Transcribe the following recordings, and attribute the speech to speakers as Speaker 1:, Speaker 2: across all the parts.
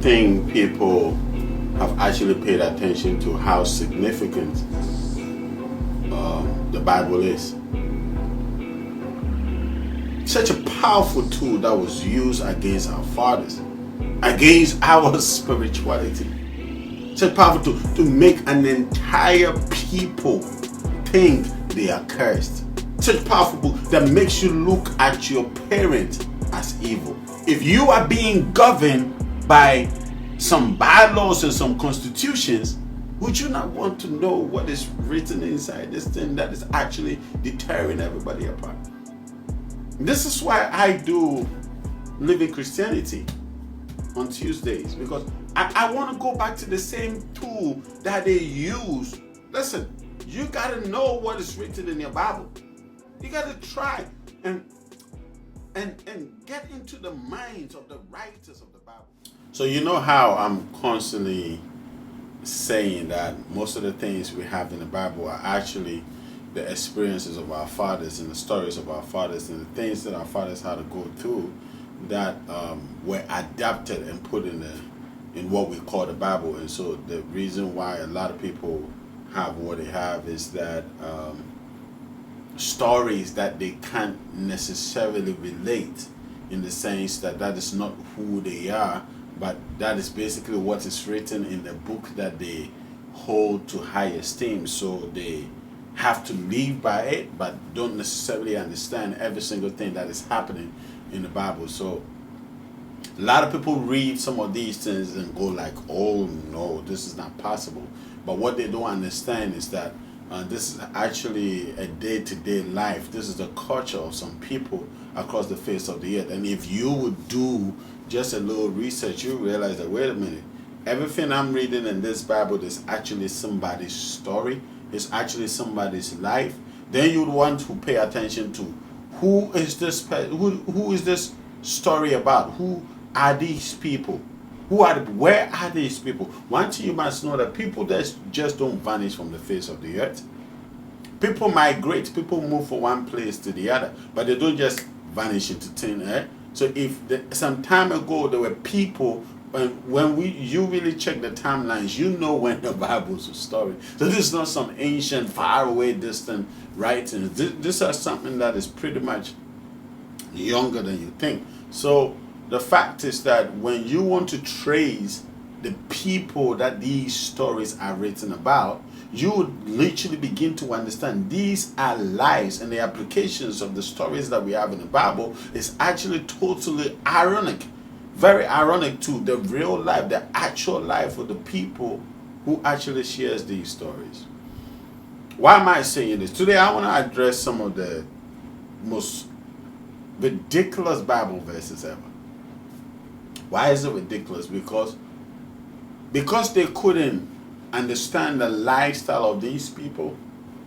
Speaker 1: think people have actually paid attention to how significant the Bible is. Such a powerful tool that was used against our fathers, against our spirituality. Such a powerful tool to make an entire people think they are cursed. Such a powerful book that makes you look at your parent as evil. If you are being governed by some bylaws and some constitutions, would you not want to know what is written inside this thing that is actually deterring everybody apart? This is why I do Living Christianity on Tuesdays, because I want to go back to the same tool that they use. Listen, you got to know what is written in your Bible. You got to try and get into the minds of the writers of the Bible. So you know how I'm constantly saying that most of the things we have in the Bible are actually the experiences of our fathers and the stories of our fathers and the things that our fathers had to go through that were adapted and put in what we call the Bible. And so the reason why a lot of people have what they have is that stories that they can't necessarily relate, in the sense that that is not who they are, but that is basically what is written in the book that they hold to high esteem. So they have to live by it, but don't necessarily understand every single thing that is happening in the Bible. So a lot of people read some of these things and go like, oh no, this is not possible. But what they don't understand is that this is actually a day-to-day life. This is the culture of some people across the face of the earth. And if you would do just a little research, you realize that, wait a minute, everything I'm reading in this Bible is actually somebody's story. It's actually somebody's life. Then you'd want to pay attention to who is this who is this story about? Who are these people? Where are these people? One thing you must know, that people that just don't vanish from the face of the earth. People migrate, people move from one place to the other, but they don't just vanish into thin air. So if some time ago there were people, when you really check the timelines, you know when the Bible's a story. So this is not some ancient, far away, distant writings. This is something that is pretty much younger than you think. So the fact is that when you want to trace the people that these stories are written about, you would literally begin to understand these are lives, and the applications of the stories that we have in the Bible is actually totally ironic, very ironic to the real life, the actual life of the people who actually shares these stories. Why am I saying this? Today I want to address some of the most ridiculous Bible verses ever. Why is it ridiculous? Because they couldn't understand the lifestyle of these people.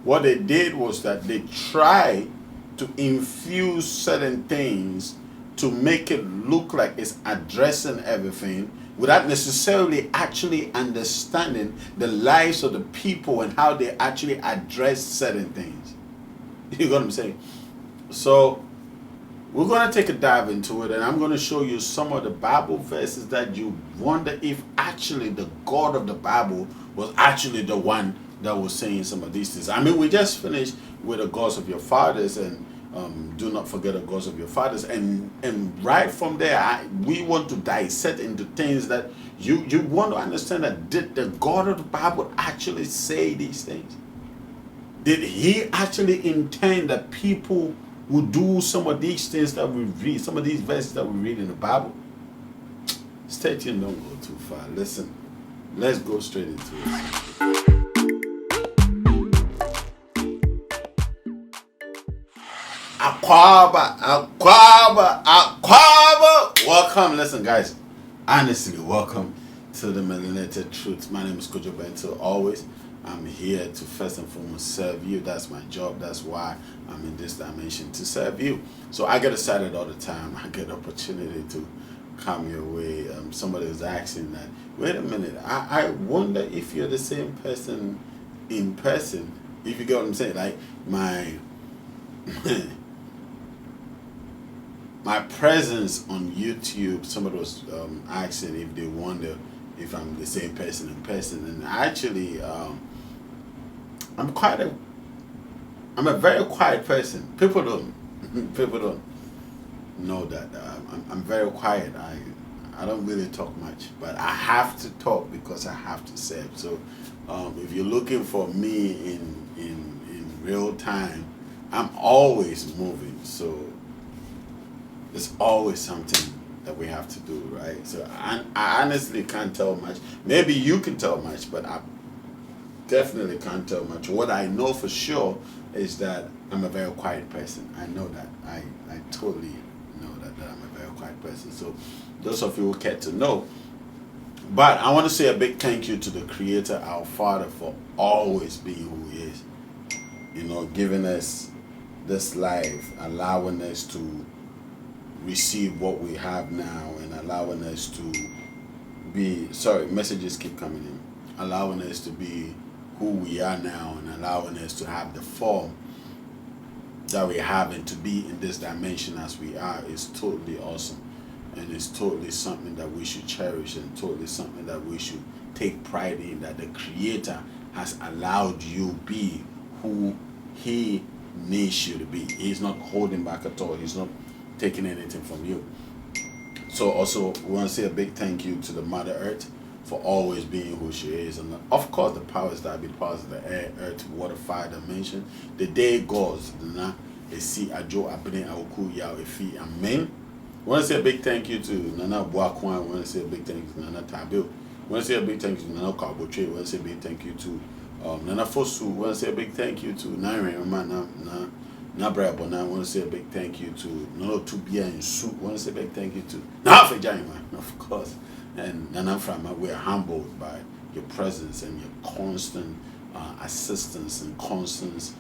Speaker 1: What they did was that they tried to infuse certain things to make it look like it's addressing everything, without necessarily actually understanding the lives of the people and how they actually address certain things. You know what I'm saying? So we're going to take a dive into it, and I'm going to show you some of the Bible verses that you wonder if actually the God of the Bible was actually the one that was saying some of these things. I mean, we just finished with the gods of your fathers, and do not forget the gods of your fathers. And right from there, we want to dissect into things that you want to understand, that did the God of the Bible actually say these things? Did he actually intend that people would do some of these things that we read, some of these verses that we read in the Bible? Stay tuned, don't go too far. Listen, let's go straight into it. Aquaba. Welcome, listen guys, honestly, welcome to the Melanated Truth. My name is Kojo Bento. Always, I'm here to first and foremost serve you. That's my job. That's why I'm in this dimension, to serve you. So I get excited all the time. I get opportunity to come your way. Somebody was asking that, wait a minute, I wonder if you're the same person in person, if you get what I'm saying. Like my my presence on YouTube, somebody was asking if they wonder if I'm the same person in person, and actually, I'm quite a, I'm a very quiet person. People don't know that I'm very quiet. I don't really talk much, but I have to talk because I have to serve. So, if you're looking for me in real time, I'm always moving. So there's always something that we have to do, right? So I honestly can't tell much. Maybe you can tell much, but I definitely can't tell much. What I know for sure is that I'm a very quiet person. I know that. I totally know that I'm a very quiet person. So those of you who care to know. But I want to say a big thank you to the Creator, our Father, for always being who He is. Giving us this life, allowing us to receive what we have now, and allowing us to be, sorry, messages keep coming in, allowing us to be who we are now, and allowing us to have the form that we have and to be in this dimension as we are is totally awesome. And it's totally something that we should cherish, and totally something that we should take pride in, that the Creator has allowed you be who He needs you to be. He's not holding back at all. He's not taking anything from you. So also, we want to say a big thank you to the Mother Earth for always being who she is. And of course, the powers that be, the powers of the air, earth, water, fire dimension. The day goes, ajo abene awoku ya efi. Amen. I want to say a big thank you to Nana Boakwan. I want to say a big thank you to Nana Tabil. I want to say a big thank you to Nana Kabotre. I want to say a big thank you to Nana Fosu. I want to say a big thank you to Naira Nabra Bona. I want to say a big thank you to Nono Tubia and Su. I want to say a big thank you to Nafe Jaima, of course. And Nana Frama, we are humbled by your presence and your constant assistance and constant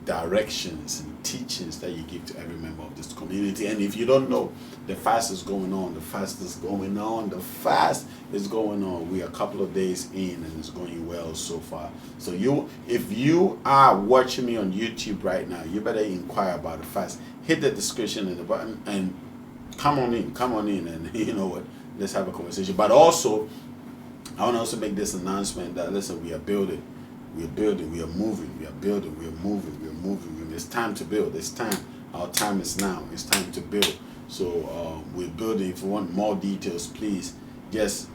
Speaker 1: directions and teachings that you give to every member of this community. And if you don't know, the fast is going on. The fast is going on. The fast is going on. We are a couple of days in, and it's going well so far. So if you are watching me on YouTube right now, you better inquire about the fast. Hit the description in the button and come on in, and you know what? Let's have a conversation. But also, I want to also make this announcement that, listen, we are building, we are moving, we are building, we are moving. It's time to build. It's time. Our time is now. It's time to build. So we're building. If you want more details, please just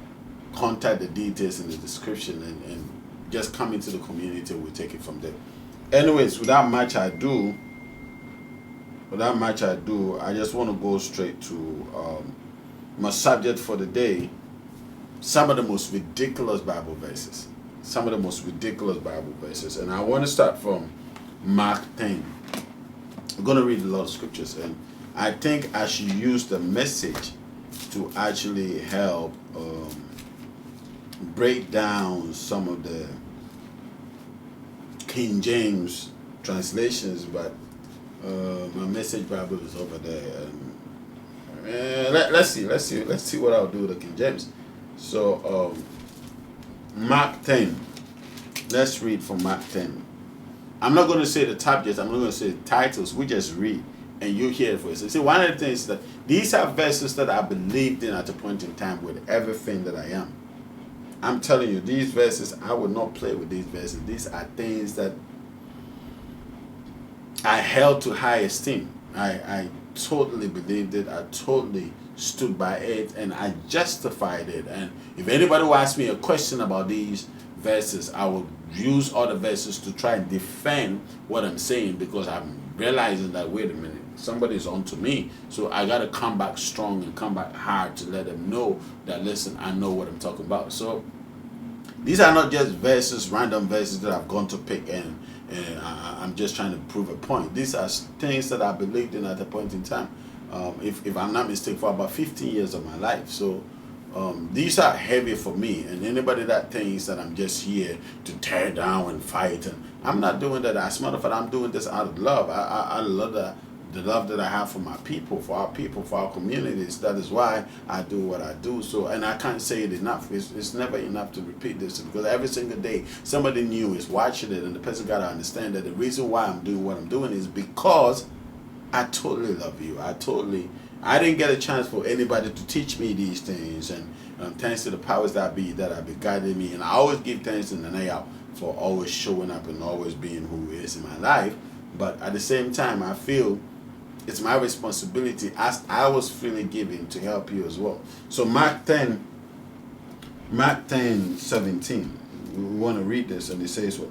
Speaker 1: contact the details in the description, and just come into the community. We'll take it from there. Anyways, without much ado, I just want to go straight to my subject for the day. Some of the most ridiculous Bible verses. And I want to start from Mark 10. I'm going to read a lot of scriptures, and I think I should use the message to actually help break down some of the King James translations, but my Message Bible is over there. And let's see what I'll do with the King James. So Mark 10. Let's read from Mark 10. I'm not going to say the subjects. I'm not going to say the titles. We just read, and you hear it for yourself. See, one of the things that these are verses that I believed in at a point in time with everything that I am. I'm telling you, these verses, I would not play with these verses. These are things that I held to high esteem. I totally believed it. I totally stood by it, and I justified it. And if anybody will ask me a question about these verses, I will use other verses to try and defend what I'm saying, because I'm realizing that, wait a minute, somebody's on to me. So I got to come back strong and come back hard to let them know that, listen, I know what I'm talking about. So these are not just verses, random verses that I've gone to pick, and I'm just trying to prove a point. These are things that I believed in at a point in time, if I'm not mistaken, for about 15 years of my life. So these are heavy for me, and anybody that thinks that I'm just here to tear down and fight, and I'm not doing that. As a matter of fact, I'm doing this out of love. I love the love that I have for my people, for our communities. That is why I do what I do. So, and I can't say it enough. It's never enough to repeat this, because every single day somebody new is watching it, and the person got to understand that the reason why I'm doing what I'm doing is because I totally love you. I didn't get a chance for anybody to teach me these things. And thanks to the powers that be that have been guiding me. And I always give thanks in the night out for always showing up and always being who He is in my life. But at the same time, I feel it's my responsibility, as I was freely given, to help you as well. So Mark 10:17. We want to read this, and it says what?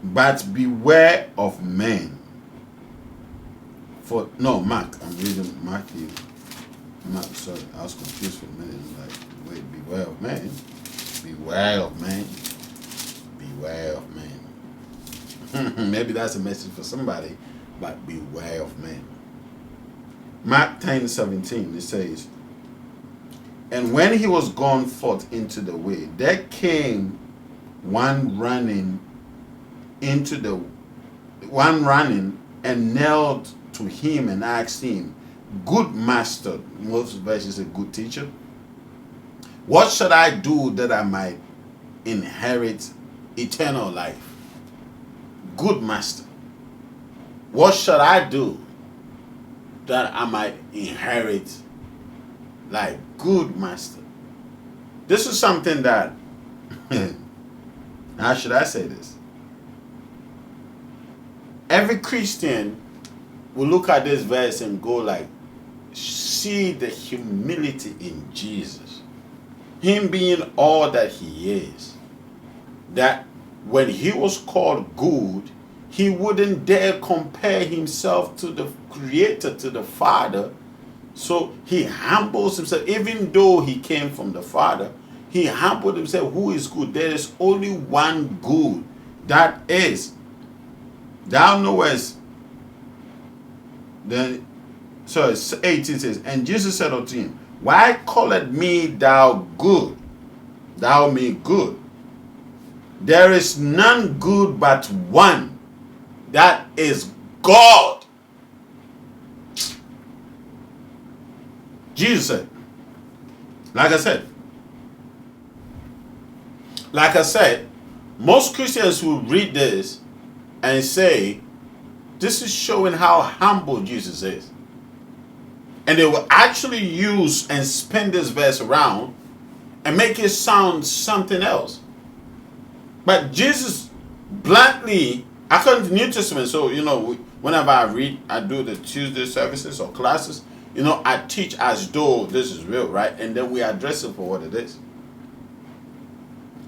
Speaker 1: But beware of men. Mark. I'm reading Matthew. Sorry, I was confused for a minute. I'm like, wait, beware of men. Beware of men. Beware of men. Maybe that's a message for somebody, but beware of men. Mark 10:17, it says, and when he was gone forth into the way, there came one running and knelt to him and asked him, good master, most versions say good teacher, what should I do that I might inherit eternal life? Good master, what should I do that I might inherit life? Good master. This is something that, how should I say this? Every Christian will look at this verse and go like, see the humility in Jesus. Him being all that He is. That when He was called good, He wouldn't dare compare Himself to the Creator, to the Father. So He humbles Himself. Even though He came from the Father, He humbled Himself. Who is good? There is only one good. That is, thou knowest. Then, so 18 says, and Jesus said unto him, why callest me thou good? Thou me good. There is none good but one, that is God. Jesus said, like I said, most Christians will read this and say, this is showing how humble Jesus is. And they will actually use and spin this verse around and make it sound something else. But Jesus bluntly, according to the New Testament, so, whenever I read, I do the Tuesday services or classes, I teach as though this is real, right? And then we address it for what it is.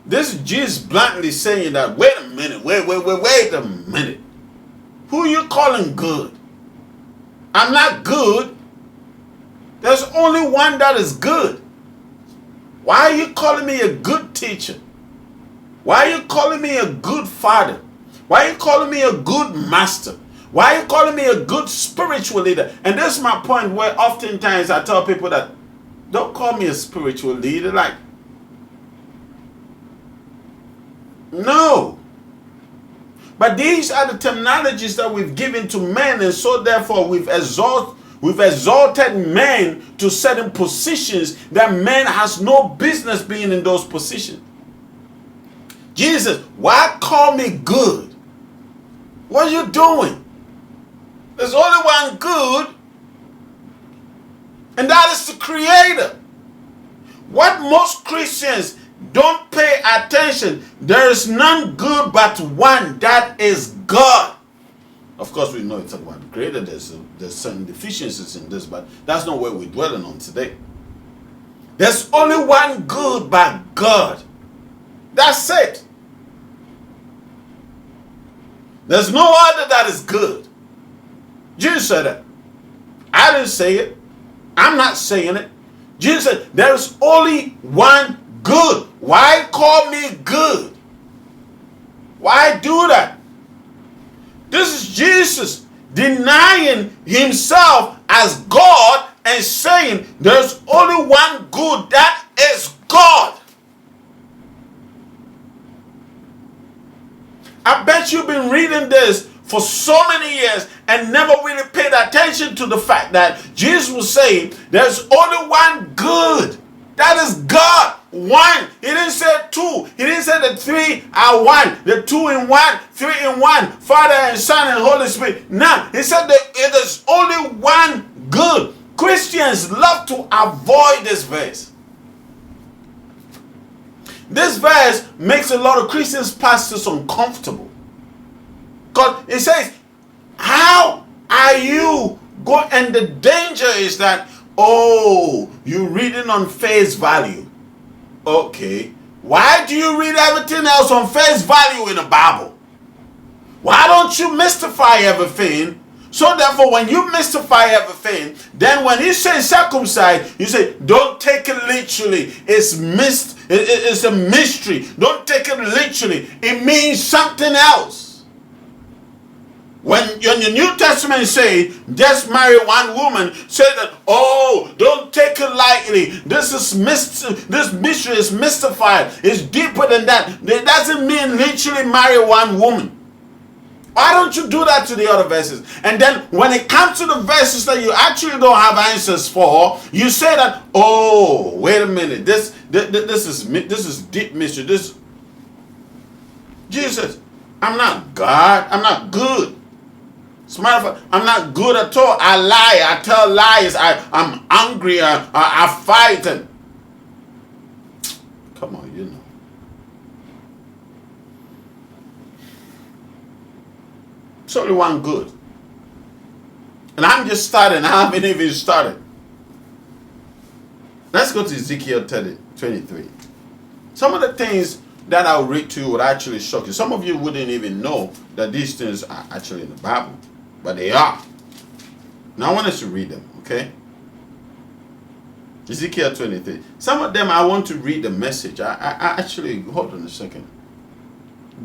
Speaker 1: This is Jesus bluntly saying that, wait a minute. Who you calling good? I'm not good. There's only one that is good. Why are you calling me a good teacher? Why are you calling me a good father? Why are you calling me a good master? Why are you calling me a good spiritual leader? And this is my point, where oftentimes I tell people that, don't call me a spiritual leader. Like, no. But these are the terminologies that we've given to men, and so therefore we've exalted men to certain positions that men has no business being in those positions. Jesus, why call me good? What are you doing? There's only one good, and that is the Creator. What most Christians don't pay attention, there is none good but one, that is God. Of course, we know it's about the Creator. There's certain deficiencies in this, but that's not what we're dwelling on today. There's only one good but God. That's it. There's no other that is good. Jesus said it. I didn't say it. I'm not saying it. Jesus said, there's only one good. Why call me good? Why do that? This is Jesus denying Himself as God and saying there's only one good, that is God. I bet you've been reading this for so many years and never really paid attention to the fact that Jesus was saying there's only one good. That is God. One He didn't say two. He didn't say the three are one. The two in one, three in one. Father and Son and Holy Spirit. No. He said that it is only one good. Christians love to avoid this verse. This verse makes a lot of Christians pastors uncomfortable. Because it says, how are you going? And the danger is that, oh, you're reading on face value. Okay. Why do you read everything else on face value in the Bible? Why don't you mystify everything? So therefore, when you mystify everything, then when he says circumcised, you say, don't take it literally. It's a mystery. Don't take it literally. It means something else. When the New Testament says, just marry one woman, say that, oh, don't take it lightly. This mystery is mystified. It's deeper than that. It doesn't mean literally marry one woman. Why don't you do that to the other verses? And then when it comes to the verses that you actually don't have answers for, you say that, oh, wait a minute, this is deep mystery. This Jesus, I'm not God, I'm not good. As a matter of fact, I'm not good at all. I lie, I tell lies, I'm angry, I fight. And come on, you know. It's only one good. And I'm just starting. I haven't even started. Let's go to Ezekiel 23. Some of the things that I'll read to you would actually shock you. Some of you wouldn't even know that these things are actually in the Bible. But they are. Now I want us to read them, okay? Ezekiel 23. Some of them I want to read the message. I actually, hold on a second.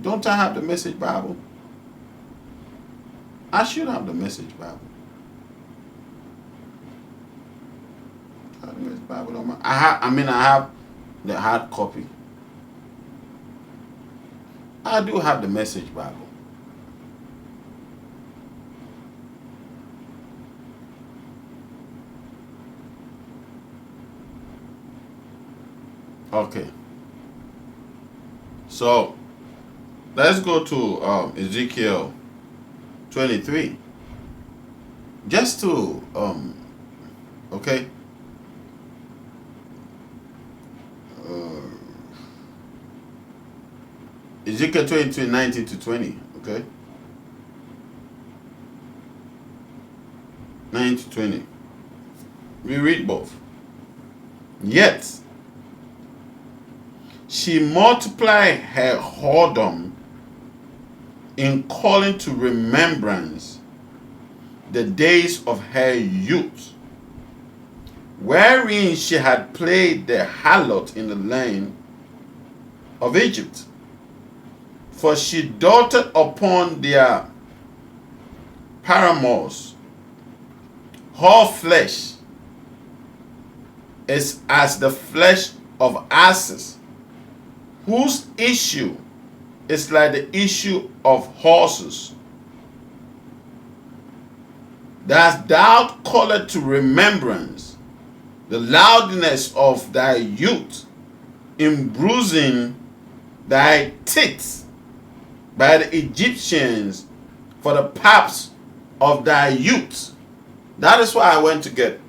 Speaker 1: Don't I have the Message Bible? I should have the Message Bible. I have the Message Bible on my, I have the hard copy. I do have the Message Bible. Okay. So let's go to Ezekiel 23. Just to okay. Ezekiel 23, 19 to 20, okay? 9 to 20. We read both. Yet she multiplied her whoredom in calling to remembrance the days of her youth, wherein she had played the harlot in the land of Egypt. For she doted upon their paramours. Her flesh is as the flesh of asses, whose issue is like the issue of horses. That thou callest to remembrance the loudness of thy youth, in bruising thy teeth by the Egyptians for the paps of thy youth. That is why I went to get.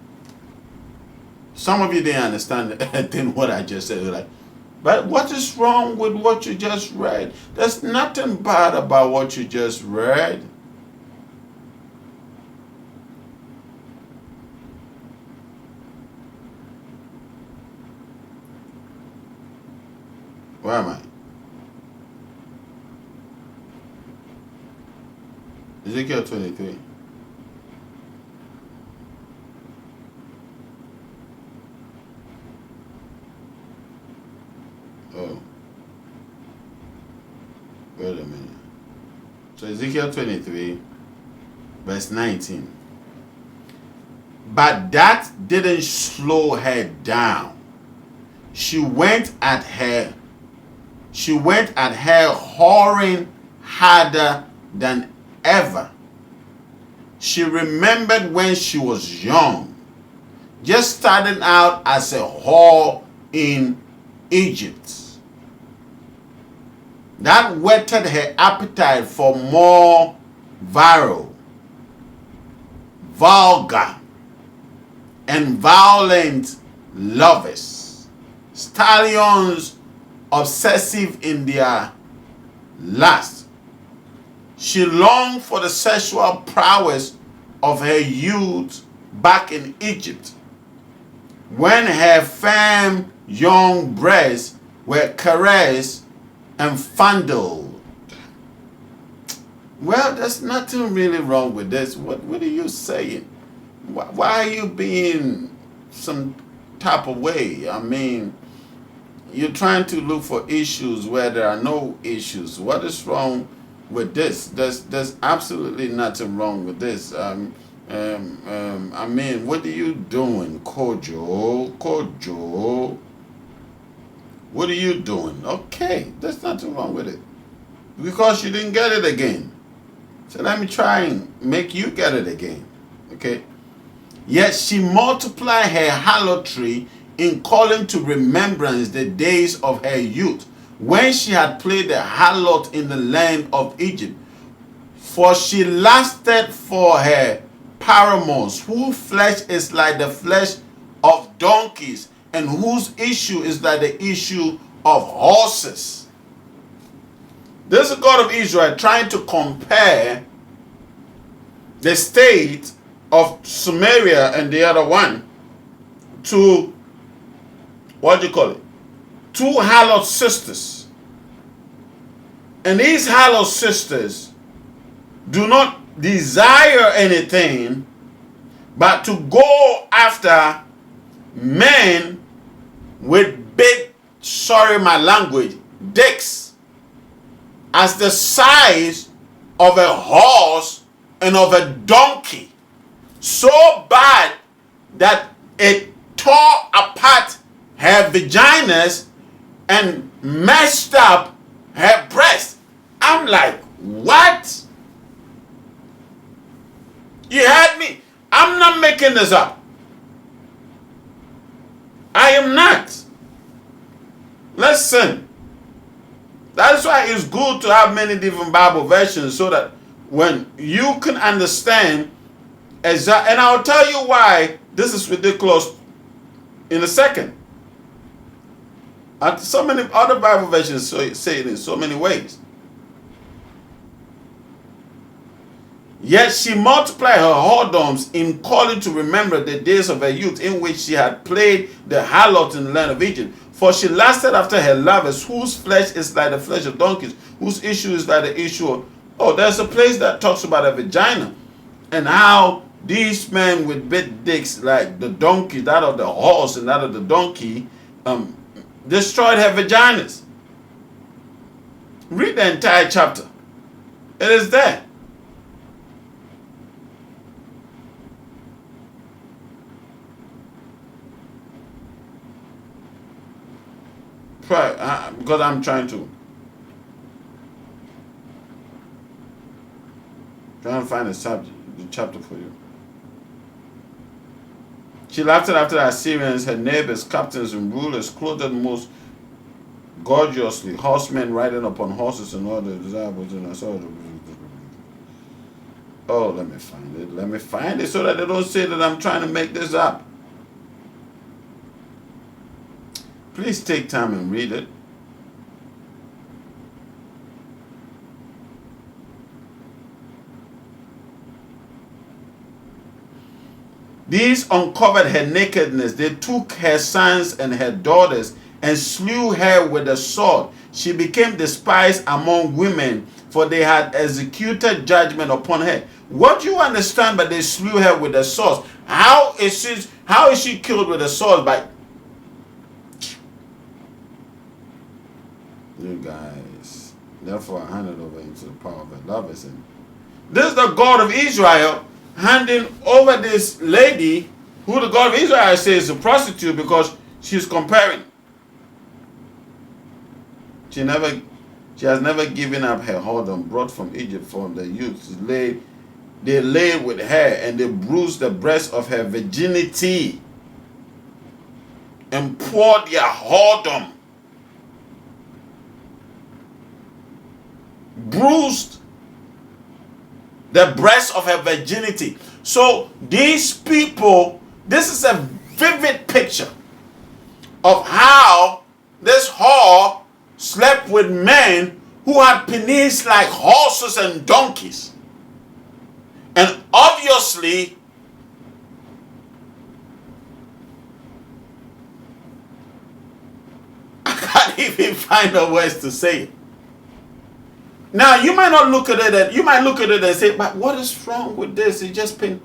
Speaker 1: Some of you didn't understand anything what I just said. Like, but what is wrong with what you just read? There's nothing bad about what you just read. Where am I? Ezekiel 23. Oh. Wait a minute. So Ezekiel 23, verse 19. But that didn't slow her down. She went at her whoring harder than ever. She remembered when she was young, just starting out as a whore in Egypt. That whetted her appetite for more virile, vulgar, and violent lovers, stallions obsessive in their lust. She longed for the sexual prowess of her youth back in Egypt, when her firm young breasts were caressed and fondled. Well, there's nothing really wrong with this. What are you saying? Why are you being some type of way? I mean, you're trying to look for issues where there are no issues. What is wrong with this? There's absolutely nothing wrong with this. I mean, what are you doing, Kojo? What are you doing? Okay, there's nothing wrong with it. Because you didn't get it again. So let me try and make you get it again. Okay? Yet she multiplied her harlotry in calling to remembrance the days of her youth, when she had played the harlot in the land of Egypt. For she lusted for her paramours, whose flesh is like the flesh of donkeys, and whose issue is like the issue of horses. This is the God of Israel trying to compare the state of Samaria and the other one to, what do you call it? Two harlot sisters. And these harlot sisters do not desire anything but to go after men with big, sorry my language, dicks as the size of a horse and of a donkey. So bad that it tore apart her vaginas and messed up her breast. I'm like, what? You had me. I'm not making this up. I am not. Listen. That's why it's good to have many different Bible versions, so that when you can understand exactly, and I'll tell you why this is ridiculous in a second. And so many other Bible versions say it in so many ways. Yet she multiplied her whoredoms in calling to remember the days of her youth, in which she had played the harlot in the land of Egypt. For she lusted after her lovers, whose flesh is like the flesh of donkeys, whose issue is like the issue of... Oh, there's a place that talks about a vagina, and how these men with big dicks, like the donkey, that of the horse and that of the donkey, destroyed her vaginas. Read the entire chapter. It is there. Because I'm trying to find the chapter for you. She laughed after the Assyrians, her neighbors, captains, and rulers, clothed most gorgeously, horsemen riding upon horses and all the desirables. And I saw. Oh, let me find it. Let me find it so that they don't say that I'm trying to make this up. Please take time and read it. These uncovered her nakedness. They took her sons and her daughters and slew her with the sword. She became despised among women, for they had executed judgment upon her. What do you understand by they slew her with the sword? How is she killed with a sword? By you guys. Therefore, I handed over into the power of the lovers. And this is the God of Israel handing over this lady, who the God of Israel says is a prostitute, because she's comparing. She has never given up her whoredom, brought from Egypt from the youth. They lay with her, and they bruised the breast of her virginity, and poured their whoredom bruised the breast of her virginity. So these people, this is a vivid picture of how this whore slept with men who had penis like horses and donkeys. And obviously, I can't even find the words to say it. Now, you might not look at it, and you might look at it and say, but what is wrong with this? It just been.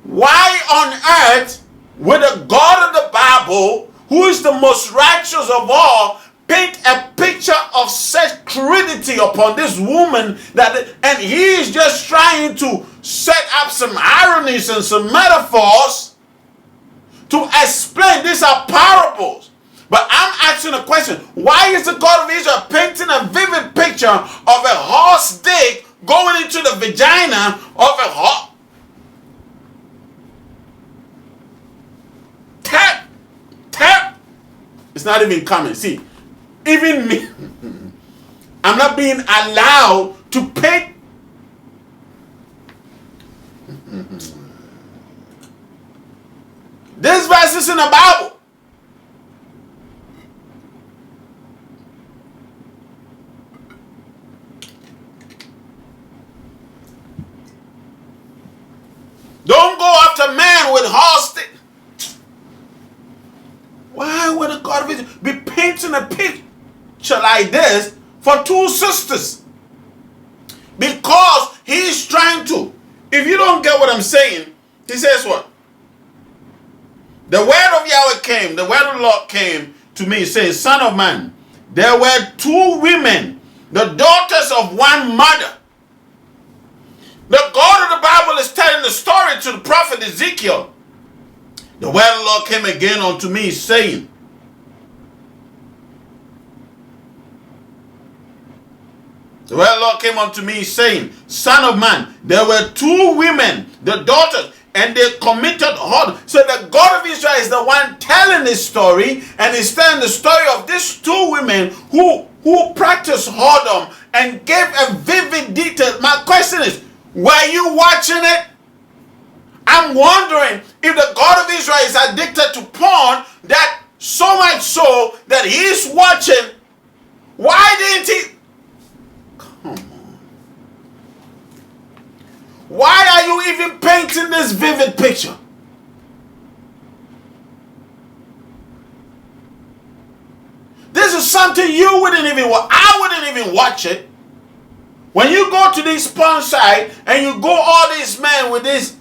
Speaker 1: Why on earth would the God of the Bible, who is the most righteous of all, paint a picture of such crudity upon this woman and he is just trying to set up some ironies and some metaphors to explain? These are parables. But I'm asking a question. Why is the God of Israel painting a vivid picture of a horse dick going into the vagina of a horse? Tap, tap. It's not even coming. See, even me, I'm not being allowed to paint. This verse is in the Bible. Don't go after man with horse stick. Why would a God of Israel be painting a picture like this for two sisters? Because he's trying to. If you don't get what I'm saying, he says what? The word of Yahweh came, the word of the Lord came to me, saying, Son of man, there were two women, the daughters of one mother. The God of the Bible is telling the story to the prophet Ezekiel. The word of the Lord came again unto me, saying, the word of the Lord came unto me, saying, Son of man, there were two women, the daughters, and they committed whoredom. So the God of Israel is the one telling this story, and he's telling the story of these two women who practiced whoredom and gave a vivid detail. My question is, were you watching it? I'm wondering if the God of Israel is addicted to porn, that so much so that he's watching. Why didn't he? Come on. Why are you even painting this vivid picture? This is something you wouldn't even watch. I wouldn't even watch it. When you go to this porn site and you go all these men with this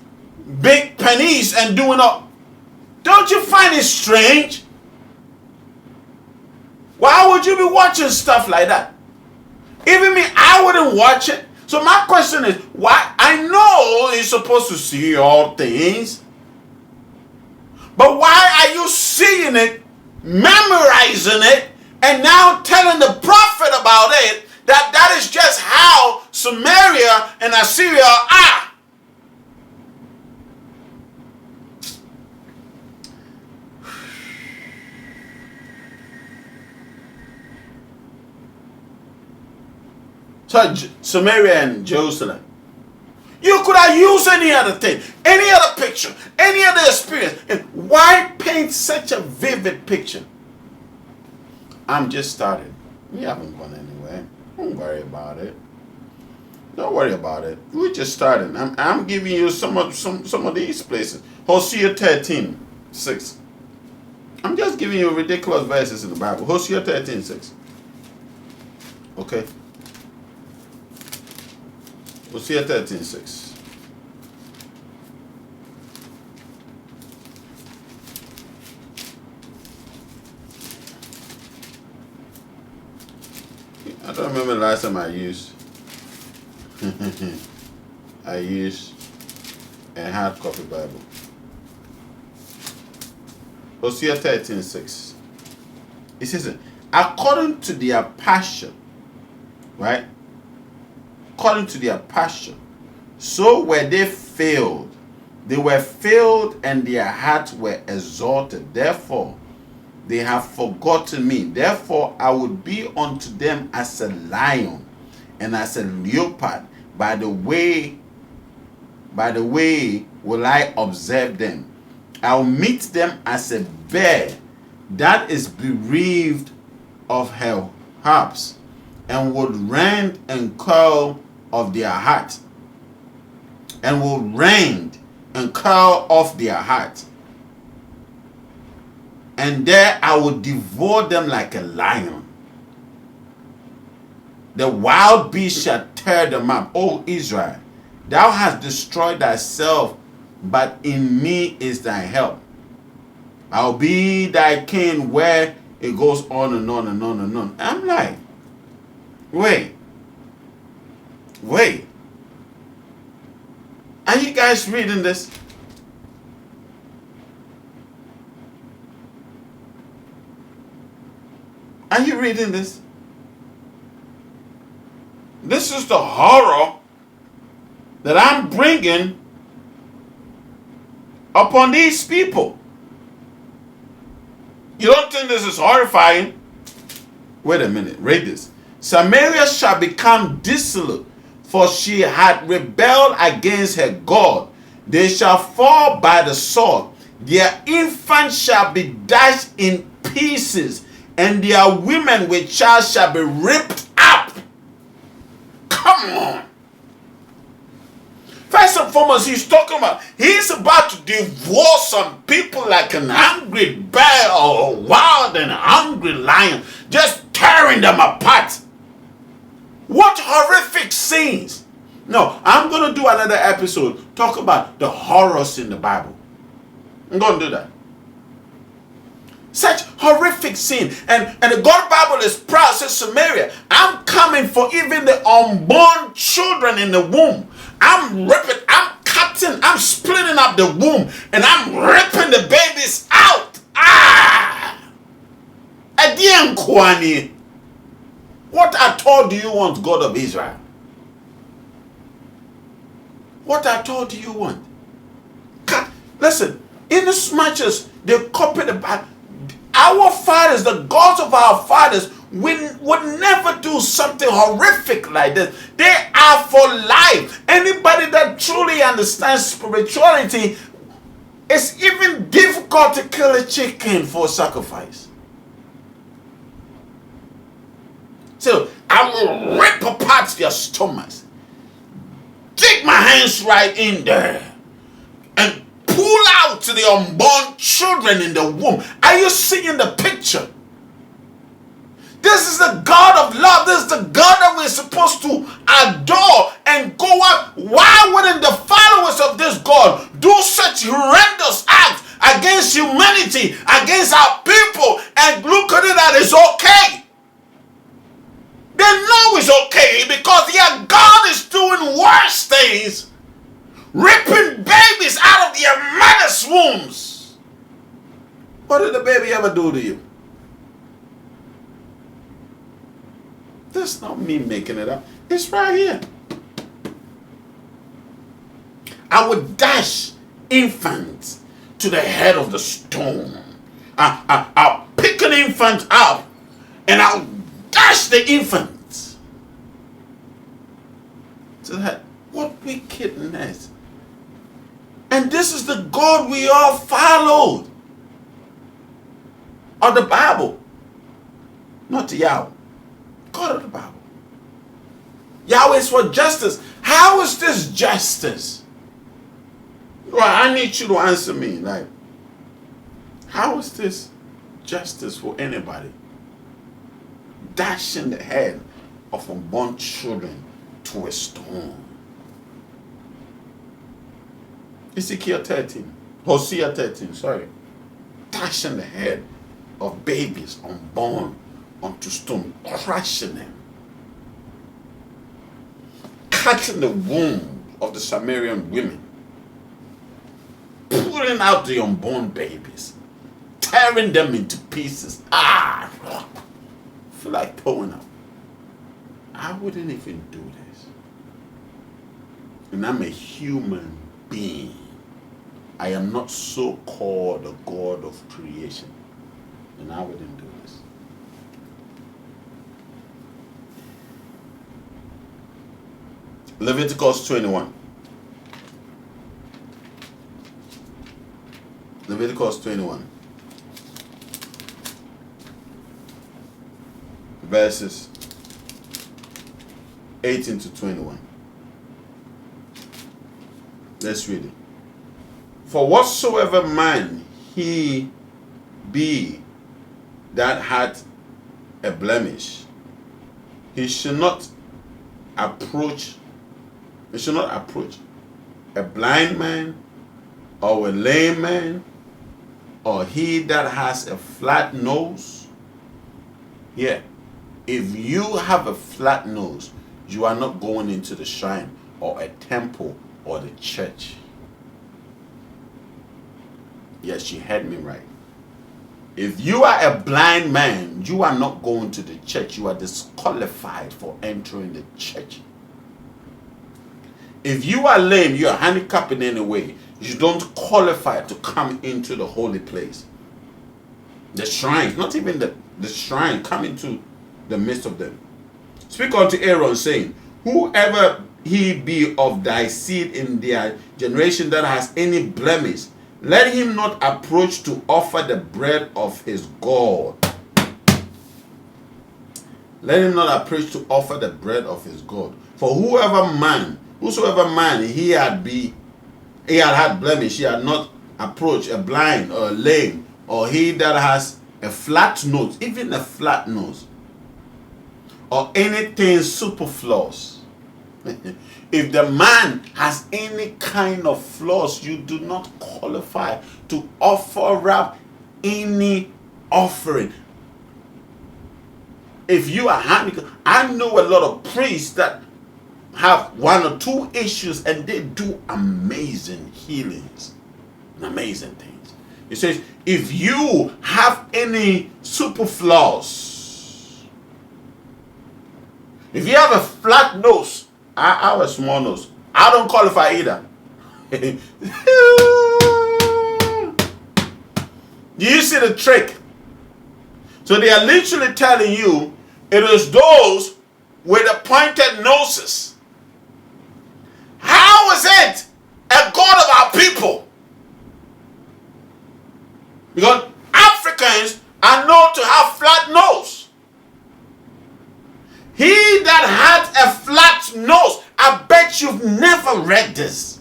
Speaker 1: big penis and doing all, don't you find it strange? Why would you be watching stuff like that? Even me, I wouldn't watch it. So my question is, why? I know you're supposed to see all things, but why are you seeing it, memorizing it, and now telling the prophet about it? That is just how Samaria and Assyria are. So Samaria and Jerusalem. You could have used any other thing, any other picture, any other experience. And why paint such a vivid picture? I'm just starting. We haven't gone anywhere. Don't worry about it. Don't worry about it. We're just starting. I'm giving you some of these places. Hosea 13:6. I'm just giving you ridiculous verses in the Bible. Hosea 13:6. Okay. Hosea 13:6. I don't remember the last time I used a hard copy Bible. Hosea 13:6. It says, according to their passion, right? According to their passion, so were they filled. They were filled and their hearts were exalted. Therefore, they have forgotten me. Therefore, I would be unto them as a lion, and as a leopard. By the way will I observe them. I'll meet them as a bear that is bereaved of her harps, and would rend and curl of their heart, and will rend and curl off their heart. And there I will devour them like a lion. The wild beast shall tear them up. O Israel, thou hast destroyed thyself, but in me is thy help. I'll be thy king. Where it goes on and on and on and on. I'm like, wait. Are you guys reading this? Are you reading this? This is the horror that I'm bringing upon these people. You don't think this is horrifying? Wait a minute, read this. Samaria shall become desolate, for she had rebelled against her God. They shall fall by the sword. Their infants shall be dashed in pieces, and their women with child shall be ripped up. Come on. First and foremost, he's about to devour some people like an hungry bear or a wild and hungry lion, just tearing them apart. What horrific scenes. No, I'm going to do another episode, talk about the horrors in the Bible. I'm going to do that. Such horrific scene. And the God Bible is proud, says Samaria, I'm coming for even the unborn children in the womb. I'm ripping, I'm cutting, I'm splitting up the womb, and I'm ripping the babies out. Adian Kwani. What at all do you want, God of Israel? What at all do you want? Listen, in as much as they copy the Bible, our fathers, the gods of our fathers, would never do something horrific like this. They are for life. Anybody that truly understands spirituality, it's even difficult to kill a chicken for sacrifice. So I will rip apart their stomachs, dig my hands right in there, and pull out the unborn children in the womb. Are you seeing the picture? This is the God of love. This is the God that we're supposed to adore and go up. Why wouldn't the followers of this God do such horrendous acts against humanity, against our people, and look at it that it's okay? They know it's okay because their God is doing worse things, ripping babies out of their mother's wombs. What did the baby ever do to you? That's not me making it up. It's right here. I would dash infants to the head of the stone. I'll pick an infant up and I'll dash the infants to the head. What wickedness. And this is the God we all followed. Of the Bible. Not Yahweh. God of the Bible. Yahweh is for justice. How is this justice? Well, I need you to answer me. Like, how is this justice for anybody? Dashing the head of unborn children to a stone. Ezekiel 13. Hosea 13, sorry. Dashing the head of babies unborn onto stone, crushing them, cutting the womb of the Samaritan women, pulling out the unborn babies, tearing them into pieces. I feel like pulling up. I wouldn't even do this. And I'm a human being. I am not so-called a God of creation. And I wouldn't do this. Leviticus 21. Leviticus 21. Verses 18 to 21. Let's read it. For whatsoever man he be that had a blemish, he should not approach a blind man or a lame man or he that has a flat nose. Yeah. If you have a flat nose, you are not going into the shrine or a temple or the church. Yes, you heard me right. If you are a blind man, you are not going to the church. You are disqualified for entering the church. If you are lame, you are handicapped in any way, you don't qualify to come into the holy place. The shrine, not even the shrine, come into the midst of them. Speak unto Aaron, saying, whoever he be of thy seed in their generation that has any blemish, let him not approach to offer the bread of his God. Let him not approach to offer the bread of his God. For whosoever man he had had blemish, he had not approached a blind or a lame, or he that has a flat nose, even a flat nose, or anything superfluous. If the man has any kind of flaws, you do not qualify to offer up any offering. If you are handicapped, I know a lot of priests that have one or two issues and they do amazing healings and amazing things. It says, if you have any superfluous, if you have a flat nose, I have a small nose, I don't qualify either. Do you see the trick? So they are literally telling you it is those with the pointed noses. How is it a God of our people? Because Africans are known to have flat nose. He that had a flat nose, I bet you've never read this.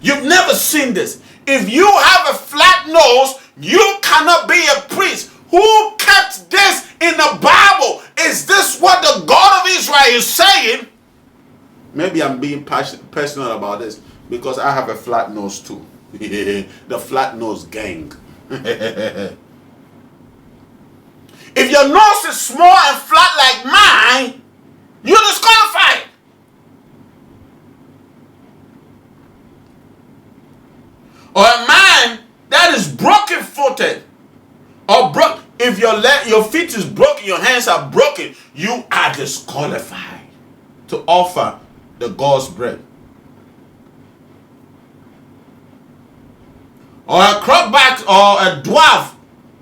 Speaker 1: You've never seen this. If you have a flat nose, you cannot be a priest. Who kept this in the Bible? Is this what the God of Israel is saying? Maybe I'm being personal about this because I have a flat nose too. The flat nose gang. If your nose is small and flat like mine, you're disqualified. Or a man that is broken-footed, or if your feet is broken, your hands are broken, you are disqualified to offer the God's bread. Or a crookback, or a dwarf,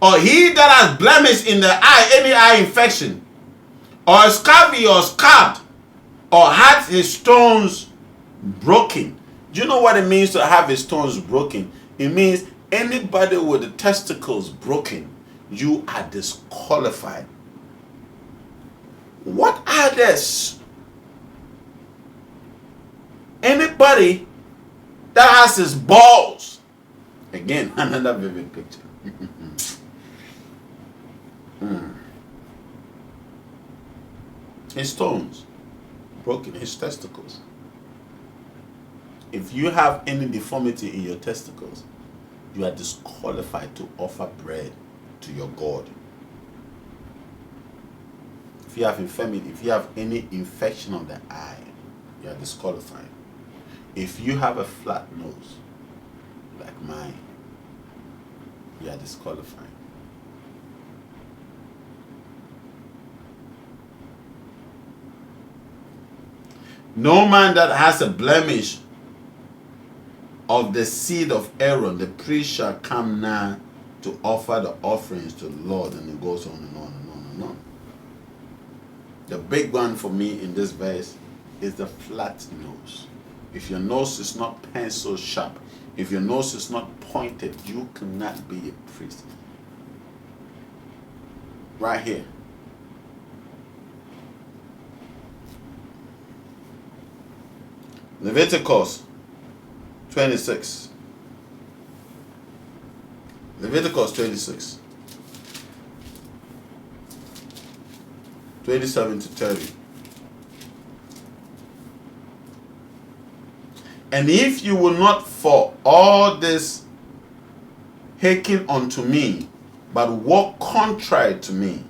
Speaker 1: or he that has blemish in the eye, any eye infection, or a scabby or scabbed, or had his stones broken. Do you know what it means to have his stones broken? It means anybody with the testicles broken, you are disqualified. What are this? Anybody that has his balls. Again, another vivid picture. His stones broken, his testicles. If you have any deformity in your testicles, you are disqualified to offer bread to your God. If you have infirmity, if you have any infection of the eye, you are disqualified. If you have a flat nose, like mine, you are disqualified. No man that has a blemish of the seed of Aaron, the priest shall come now to offer the offerings to the Lord. And it goes on and on and on and on. The big one for me in this verse is the flat nose. If your nose is not pencil sharp, if your nose is not pointed, you cannot be a priest. Right here. Leviticus 26. Leviticus 26. 27 to 30. And if you will not for all this hearken unto me, but walk contrary to me,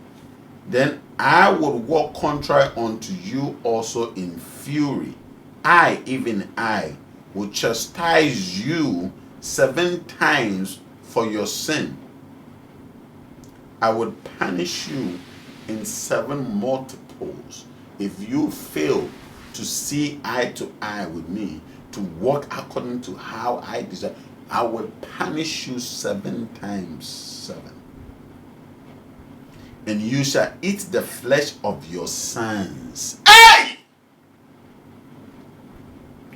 Speaker 1: then I would walk contrary unto you also in fury. I, even I, will chastise you 7 times for your sin. I would punish you in 7 multiples if you fail to see eye to eye with me, to walk according to how I desire. I will punish you 7 times 7. And you shall eat the flesh of your sons. Hey!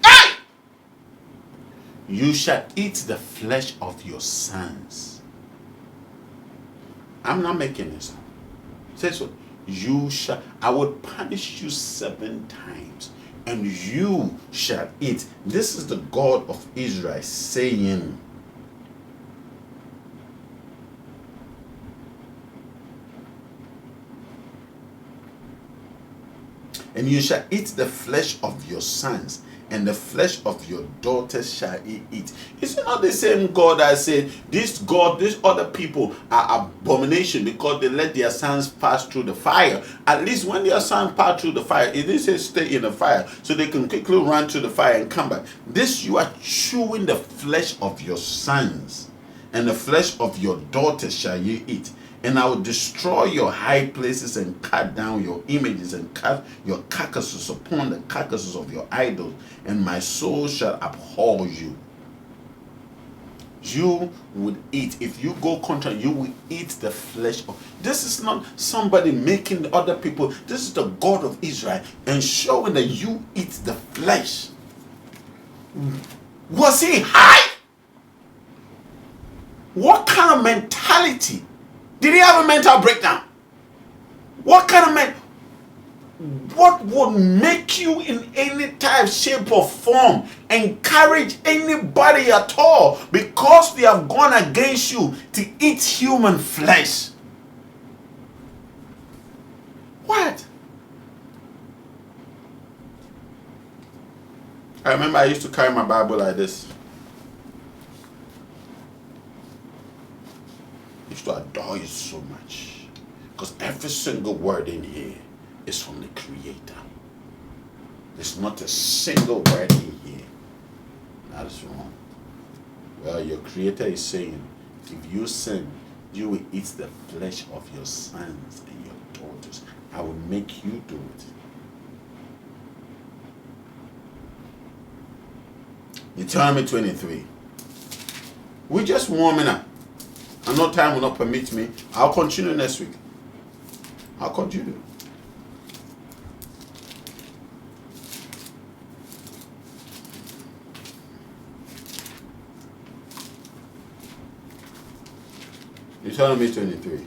Speaker 1: Hey! You shall eat the flesh of your sons. I'm not making this up. Say so. You shall, I will punish you 7 times, and you shall eat. This is the God of Israel saying, and you shall eat the flesh of your sons, and the flesh of your daughters shall ye eat. Is it not the same God that said, this God, these other people are abomination because they let their sons pass through the fire? At least when their sons pass through the fire, it didn't say stay in the fire, so they can quickly run through the fire and come back. This, you are chewing the flesh of your sons, and the flesh of your daughters shall ye eat. And I will destroy your high places and cut down your images and cut your carcasses upon the carcasses of your idols, and my soul shall abhor you. You would eat, if you go contrary, you will eat the flesh of. This is not somebody making the other people. This is the God of Israel and showing that you eat the flesh. Was he high? What kind of mentality? Did he have a mental breakdown? What kind of what would make you in any type, shape, or form encourage anybody at all because they have gone against you to eat human flesh? What? I remember I used to carry my Bible like this. I used to adore it so much because every single word in here is from the Creator. There's not a single word in here that is wrong. Well, your Creator is saying, if you sin, you will eat the flesh of your sons and your daughters. I will make you do it. Deuteronomy 23. We're just warming up. And no time will not permit me. I'll continue next week. I'll continue. Deuteronomy 23.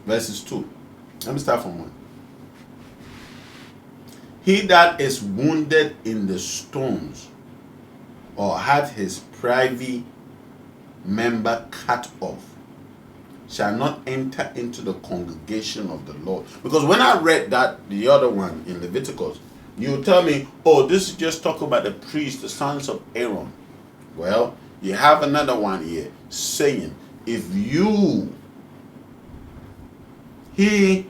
Speaker 1: Verses 2. Let me start from 1. He that is wounded in the stones, or had his privy member cut off, shall not enter into the congregation of the Lord. Because when I read that, the other one in Leviticus, you tell me, oh, this is just talking about the priests, the sons of Aaron. Well, you have another one here saying, if you, he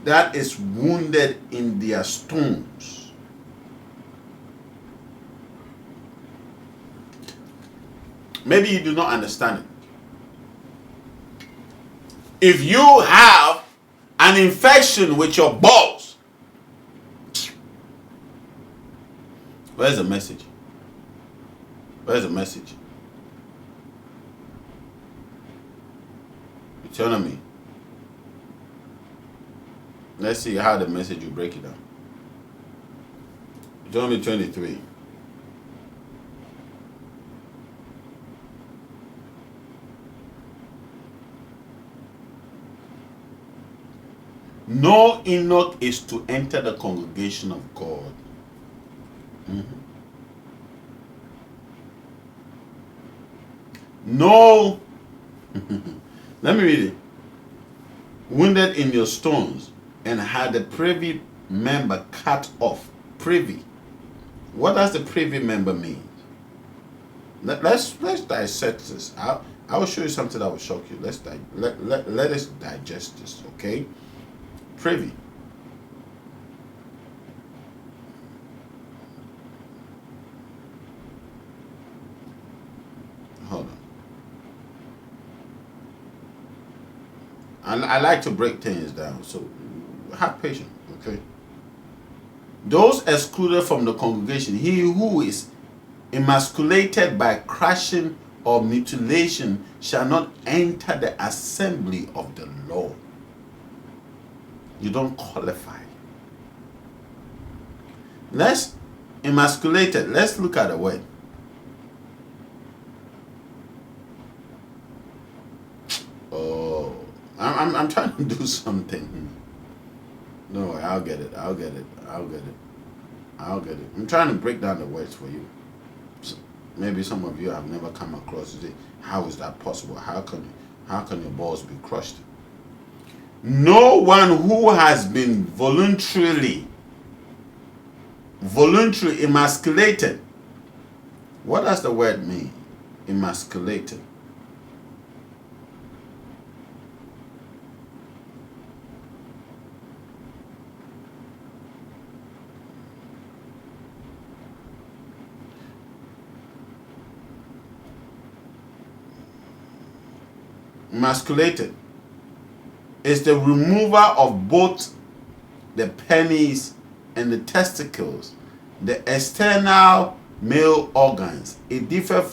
Speaker 1: that is wounded in their stones, maybe you do not understand it. If you have an infection with your balls, where's the message? Where's the message? You telling me? Let's see how the message will break it down. Deuteronomy 23. No Enoch is to enter the congregation of God. No, let me read it. Wounded in your stones, and had the privy member cut off. Privy. What does the privy member mean? Let's dissect this. I will show you something that will shock you. Let us digest this, okay? Privy. Hold on. I like to break things down, so have patience, okay? Those excluded from the congregation, he who is emasculated by crushing or mutilation shall not enter the assembly of the Lord. You don't qualify. Emasculated. Let's look at the word. Oh, I'm trying to do something. No, I'll get it. I'm trying to break down the words for you. Maybe some of you have never come across it. How is that possible? How can your balls be crushed? No one who has been voluntarily emasculated. What does the word mean? Emasculated. Emasculated is the removal of both the penis and the testicles, the external male organs. It differs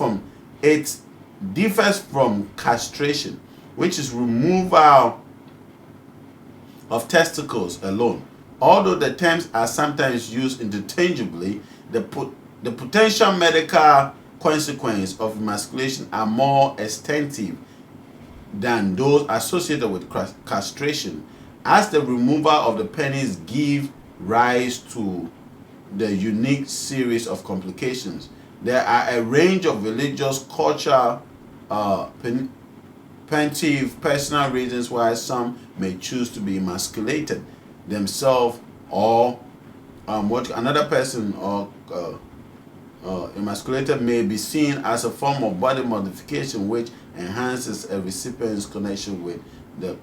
Speaker 1: from castration, which is removal of testicles alone. Although the terms are sometimes used interchangeably, the potential medical consequences of emasculation are more extensive than those associated with castration, as the removal of the penis gives rise to the unique series of complications. There are a range of religious, cultural, personal reasons why some may choose to be emasculated themselves, or what another person or emasculated may be seen as a form of body modification which enhances a recipient's connection with the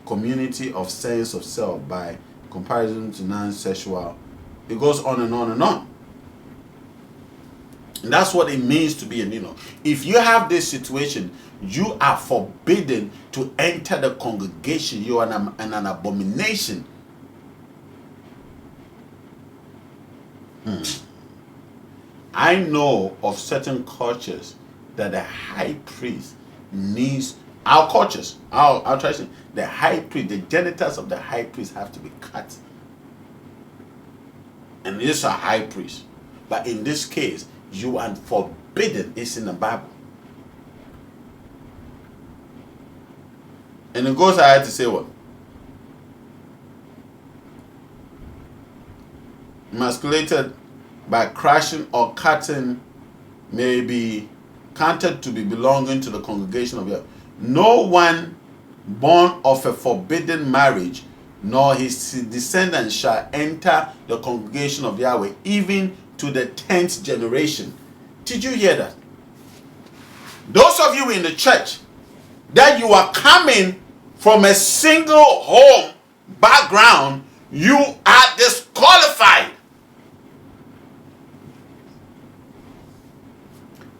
Speaker 1: community of sense of self by comparison to non-sexual. It goes on and on and on. And that's what it means to be an Enoch. If you have this situation, you are forbidden to enter the congregation. You are an abomination. I know of certain cultures that the high priest needs, our cultures, I'll try to say, the high priest, the genitals of the high priest have to be cut. And it's a high priest. But in this case, you are forbidden. It's in the Bible. And it goes ahead to say what? Emasculated by crushing or cutting may be counted to be belonging to the congregation of Yahweh. No one born of a forbidden marriage, nor his descendants shall enter the congregation of Yahweh, even to the 10th generation. Did you hear that? Those of you in the church that you are coming from a single home background, you are disqualified.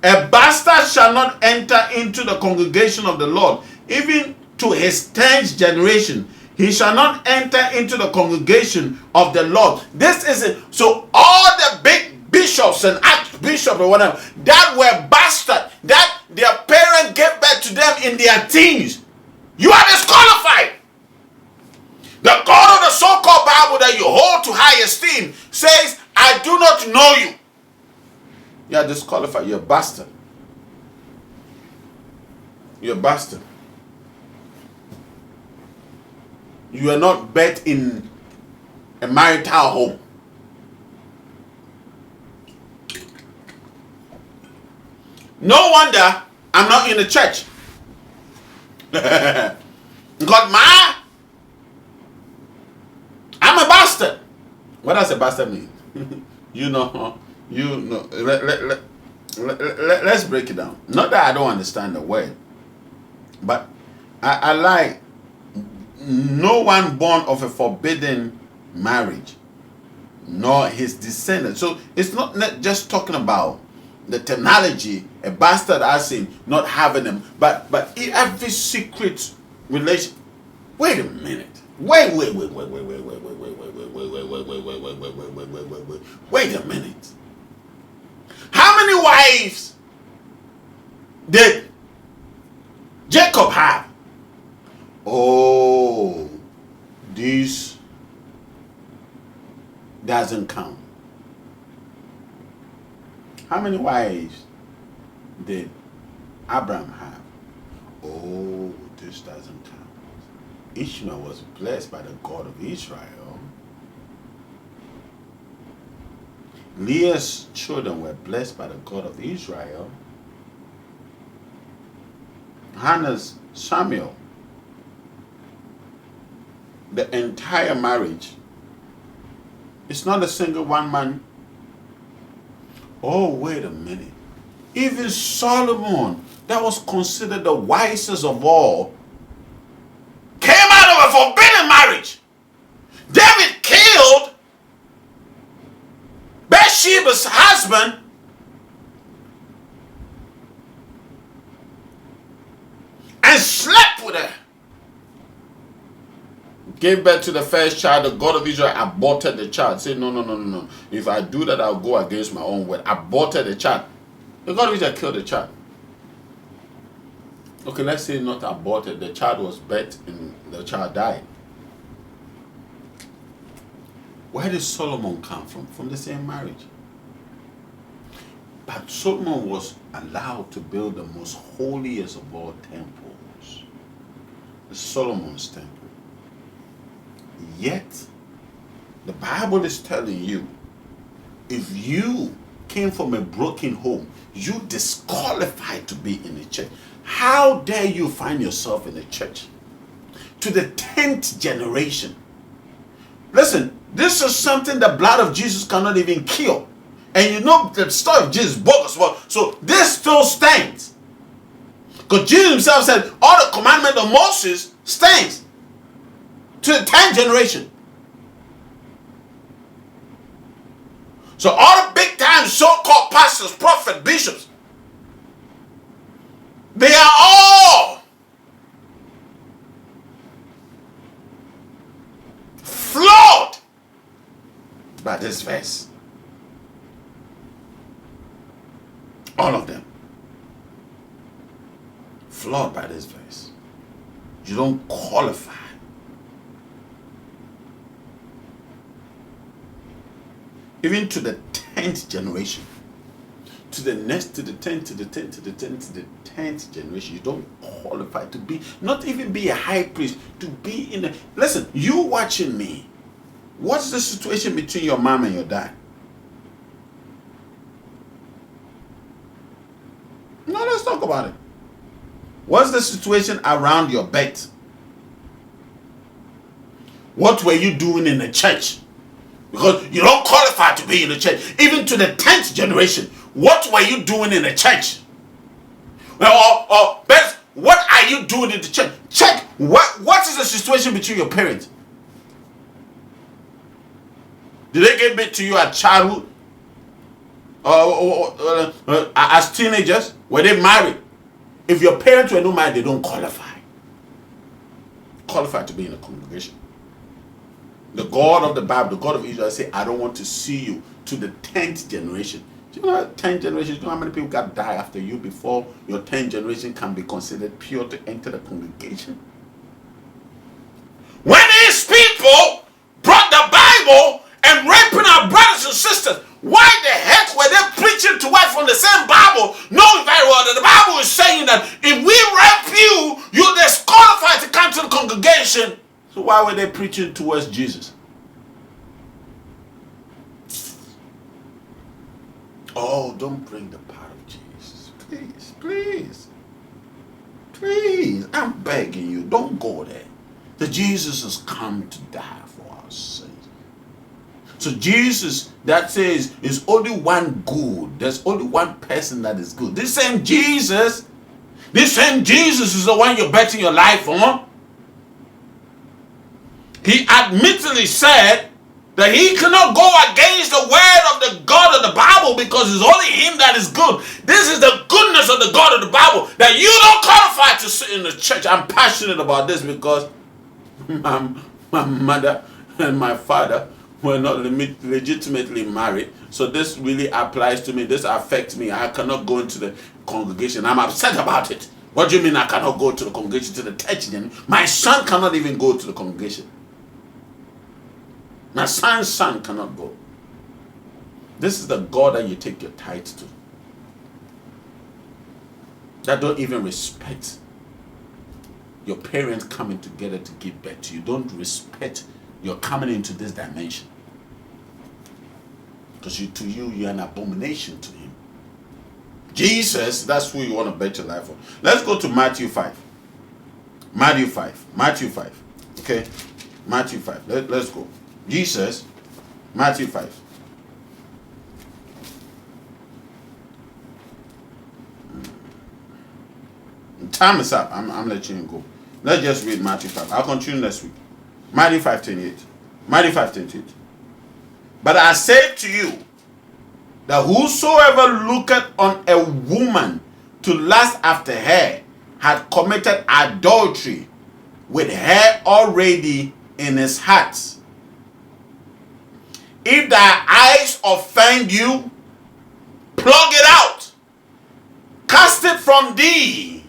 Speaker 1: A bastard shall not enter into the congregation of the Lord, even to his 10th generation. He shall not enter into the congregation of the Lord. This is it. So all the big bishops and bishop or whatever, that were bastard, that their parents gave birth to them in their teens, you are disqualified. The God of the so-called Bible that you hold to high esteem says, I do not know you. You are disqualified. You're a bastard. You're a bastard. You are not birthed in a marital home. No wonder I'm not in the church. Because I'm a bastard. What does a bastard mean? Let's break it down. Not that I don't understand the word, but I like no one born of a forbidden marriage, nor his descendants. So it's not just talking about the terminology, a bastard as in not having them, but every secret relation. Wait a minute. Wait a minute. How many wives did Jacob have? Oh, this doesn't count. How many wives did Abraham have? Oh, this doesn't count. Ishmael was blessed by the God of Israel. Leah's children were blessed by the God of Israel. Hannah's Samuel, the entire marriage, it's not a single one man. Oh, wait a minute. Even Solomon, that was considered the wisest of all, came out of a forbidden marriage. David killed Bathsheba's husband and slept with her. Gave birth to the first child. The God of Israel aborted the child. Said, no. If I do that, I'll go against my own word. Aborted the child. The God of Israel killed the child. Okay, let's say not aborted. The child was birthed and the child died. Where did Solomon come from? From the same marriage. But Solomon was allowed to build the most holiest of all temples. The Solomon's temple. Yet, the Bible is telling you, if you came from a broken home, you disqualified to be in the church. How dare you find yourself in the church? To the 10th generation. Listen, this is something the blood of Jesus cannot even kill. And you know the story of Jesus bogus. So this still stands. Because Jesus himself said, all the commandment of Moses stands. To the 10th generation. So all the big time so-called pastors, prophets, bishops, they are all flawed by this verse. All of them. Flawed by this verse. You don't qualify. Even to the 10th generation, to the next, to the 10th, to the 10th, to the 10th, to the 10th generation, you don't qualify to be, not even be a high priest, to be in a, listen, you watching me, what's the situation between your mom and your dad? No, let's talk about it. What's the situation around your bed? What were you doing in the church? Because you don't qualify to be in the church. Even to the 10th generation, what were you doing in the church? Or best, what are you doing in the church? Check, what is the situation between your parents? Did they give birth to you at childhood? As teenagers? Were they married? If your parents were not married, they don't qualify. Qualify to be in a congregation. The God of the Bible, the God of Israel, say, I don't want to see you to the 10th generation. Do you know 10 generations? Do you know how many people got die after you before your 10th generation can be considered pure to enter the congregation? When these people brought the Bible and raping our brothers and sisters, why the heck were they preaching to us from the same Bible, knowing very well that the Bible is saying that if we rape you, you're disqualified to come to the congregation? So why were they preaching towards Jesus? Oh, don't bring the part of Jesus. Please, please. Please, I'm begging you, don't go there. That Jesus has come to die for our sins. So Jesus, that says, is only one good. There's only one person that is good. This same Jesus is the one you're betting your life on. He admittedly said that he cannot go against the word of the God of the Bible because it's only him that is good. This is the goodness of the God of the Bible that you don't qualify to sit in the church. I'm passionate about this because my mother and my father were not legitimately married. So this really applies to me. This affects me. I cannot go into the congregation. I'm upset about it. What do you mean I cannot go to the congregation, to the church? My son cannot even go to the congregation. My son's son cannot go. This is the God that you take your tithes to. That don't even respect your parents coming together to give birth to you. Don't respect your coming into this dimension. Because to you, you're an abomination to him. Jesus, that's who you want to bet your life on. Let's go to Matthew 5. Matthew 5. Okay? Matthew 5. Let's go. Jesus, Matthew 5. Time is up. I'm letting you go. Let's just read Matthew 5. I'll continue next week. Matthew 5:28. Matthew 5:28. But I say to you that whosoever looketh on a woman to lust after her had committed adultery with her already in his heart. If thy eyes offend you, plug it out. Cast it from thee.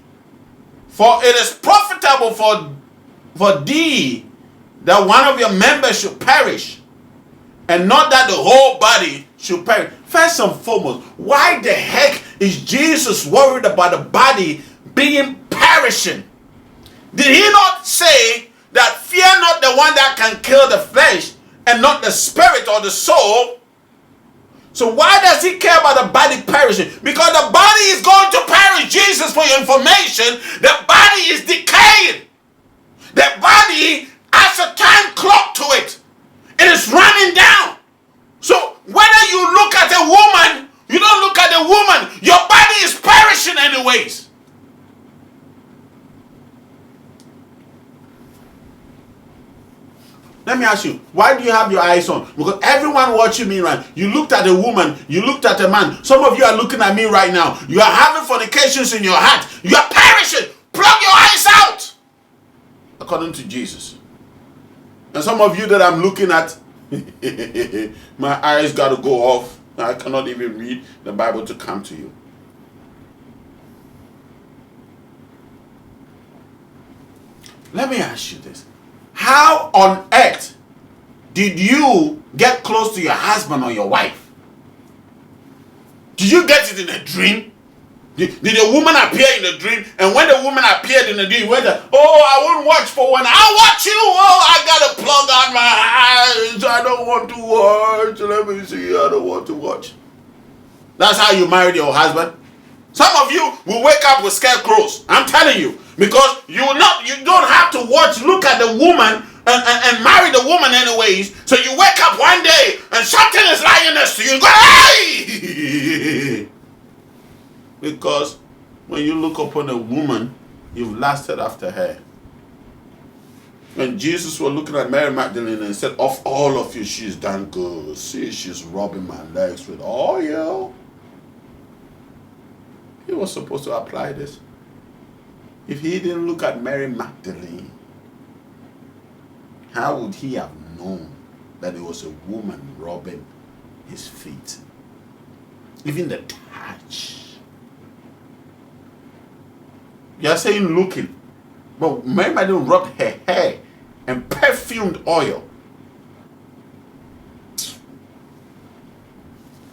Speaker 1: For it is profitable for thee that one of your members should perish, and not that the whole body should perish. First and foremost, why the heck is Jesus worried about the body being perishing? Did he not say that fear not the one that can kill the flesh and not the spirit or the soul? So why does he care about the body perishing? Because the body is going to perish. Jesus, for your information, the body is decaying. The body has a time clock to it. It is running down. So whether you look at a woman, you don't look at a woman, your body is perishing anyways. Let me ask you, why do you have your eyes on? Because everyone watching me right, you looked at a woman, you looked at a man. Some of you are looking at me right now. You are having fornications in your heart. You are perishing. Plug your eyes out. According to Jesus. And some of you that I'm looking at, my eyes got to go off. I cannot even read the Bible to come to you. Let me ask you this. How on earth did you get close to your husband or your wife? Did you get it in a dream? Did a woman appear in the dream? And when the woman appeared in the dream, you went, oh, I won't watch for one. I'll watch you. Oh, I got to plug on my eyes. I don't want to watch. Let me see. I don't want to watch. That's how you married your husband. Some of you will wake up with scarecrows. I'm telling you. Because you don't have to look at the woman and marry the woman anyways. So you wake up one day and something is lying next to you and go, hey! Because when you look upon a woman, you've lusted after her. When Jesus was looking at Mary Magdalene and said, of all of you, she's done good. See, she's rubbing my legs with oil. He was supposed to apply this. If he didn't look at Mary Magdalene, how would he have known that it was a woman rubbing his feet? Even the touch. You are saying looking, but remember, don't rub her hair and perfumed oil.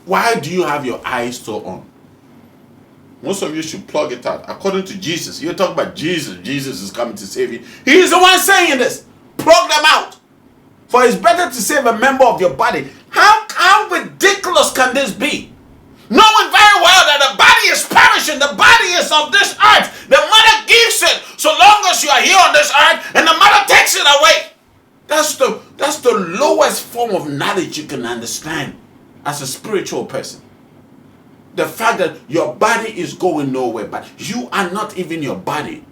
Speaker 1: Why do you have your eyes so on? Most of you should plug it out. According to Jesus, you're talking about Jesus. Jesus is coming to save you. He is the one saying this. Plug them out. For it's better to save a member of your body. How ridiculous can this be? Knowing very well that the body is perishing, the body is of this earth. The mother gives it so long as you are here on this earth, and the mother takes it away. That's the lowest form of knowledge you can understand as a spiritual person. The fact that your body is going nowhere, but you are not even your body.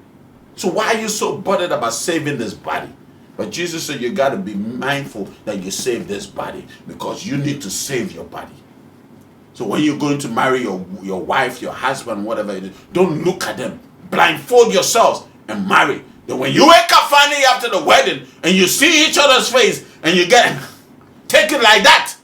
Speaker 1: So why are you so bothered about saving this body? But Jesus said you got to be mindful that you save this body, because you need to save your body. So when you're going to marry your wife, your husband, whatever it is, don't look at them. Blindfold yourselves and marry. Then when you wake up finally after the wedding and you see each other's face and you get take it like that.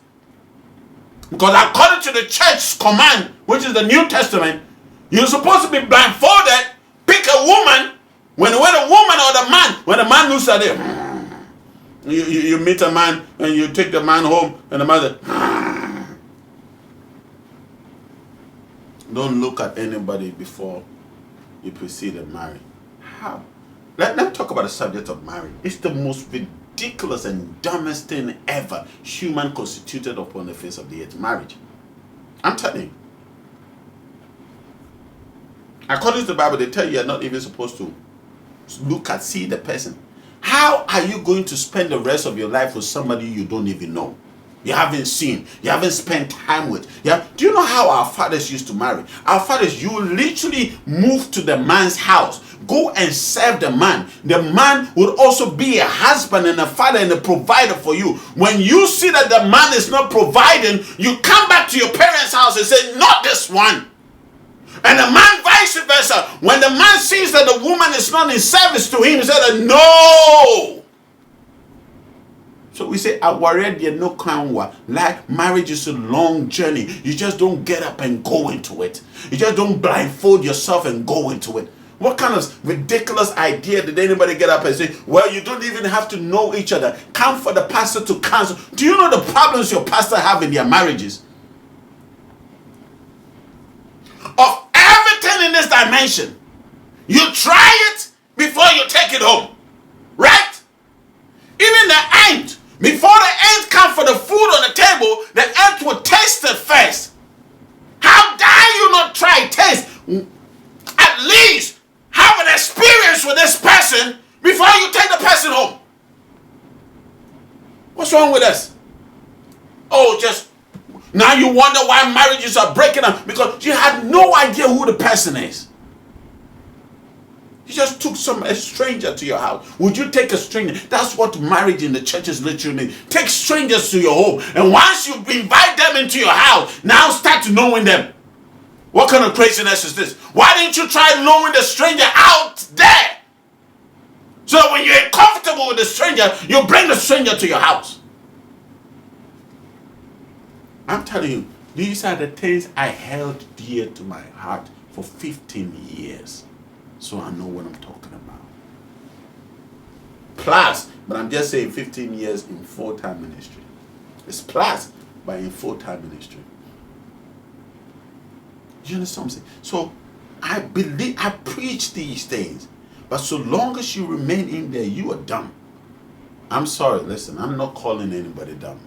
Speaker 1: Because according to the church's command, which is the New Testament, you're supposed to be blindfolded, pick a woman, when a woman or the man, when the man looks at it, you meet a man and you take the man home and the mother, don't look at anybody before you proceed and marry. How? Let me talk about the subject of marriage. It's the most ridiculous and dumbest thing ever human constituted upon the face of the earth. Marriage. I'm telling you. According to the Bible, they tell you you're not even supposed to see the person. How are you going to spend the rest of your life with somebody you don't even know? You haven't seen, you haven't spent time with. Yeah? Do you know how our fathers used to marry? Our fathers, you literally move to the man's house, go and serve the man. The man would also be a husband and a father and a provider for you. When you see that the man is not providing, you come back to your parents' house and say, not this one. And the man vice versa. When the man sees that the woman is not in service to him, he says, no. So we say, no kanwa. Like marriage is a long journey. You just don't get up and go into it. You just don't blindfold yourself and go into it. What kind of ridiculous idea did anybody get up and say, well, you don't even have to know each other. Come for the pastor to counsel. Do you know the problems your pastor have in their marriages? Of everything in this dimension, you try it before you take it home. Right? Even the ant, before the ant come for the food on the table, the ant will taste it first. How dare you not try taste? At least have an experience with this person before you take the person home. What's wrong with us? Oh, just now you wonder why marriages are breaking up, because you had no idea who the person is. You just took a stranger to your house. Would you take a stranger? That's what marriage in the church is literally. Take strangers to your home. And once you invite them into your house, now start knowing them. What kind of craziness is this? Why didn't you try knowing the stranger out there? So that when you're comfortable with the stranger, you bring the stranger to your house. I'm telling you, these are the things I held dear to my heart for 15 years. So I know what I'm talking about. Plus, but I'm just saying 15 years in full-time ministry. It's plus, but in full-time ministry. You understand what I'm saying? So I preach these things. But so long as you remain in there, you are dumb. I'm sorry, listen, I'm not calling anybody dumb.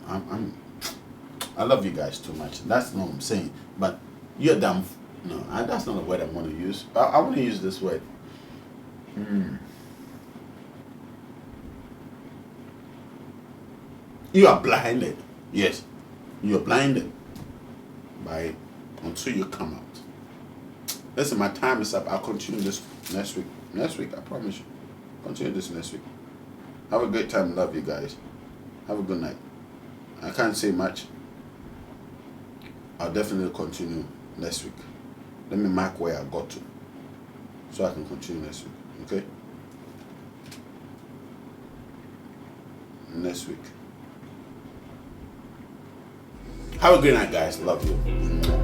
Speaker 1: I love you guys too much. That's not what I'm saying. But you're dumb. No, that's not a word I'm going to use. I want to use this word. You are blinded. Yes, you are blinded by it until you come out. Listen, my time is up. I'll continue this next week. Next week, I promise you. Continue this next week. Have a great time. Love you guys. Have a good night. I can't say much. I'll definitely continue next week. Let me mark where I got to, so I can continue next week. Okay? Next week. Have a great night, guys. Love you.